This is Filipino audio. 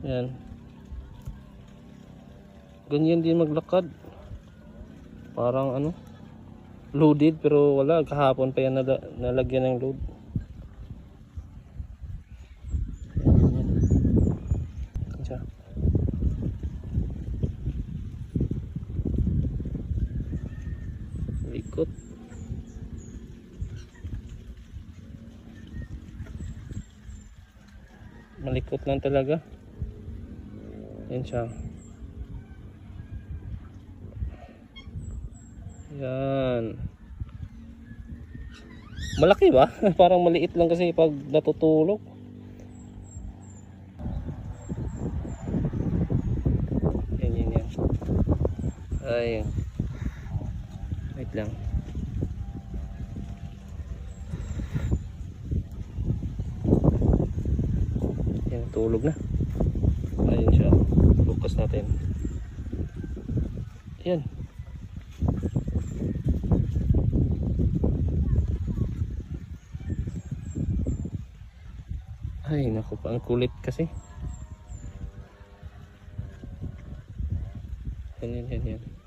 Yan. Ganyan din maglakad. Parang ano, loaded, pero wala, kahapon pa yan nalagyan ng load. Diyan. Likot. Malikot lang talaga. Yan siya. Yan. Malaki ba? Parang maliit lang kasi pag natutulog. Yan. Ay. Wait lang. Yan, tulog na. Ayun siya. Focus natin. Yan. Ay, naku pa, ang kulit kasi. Yan.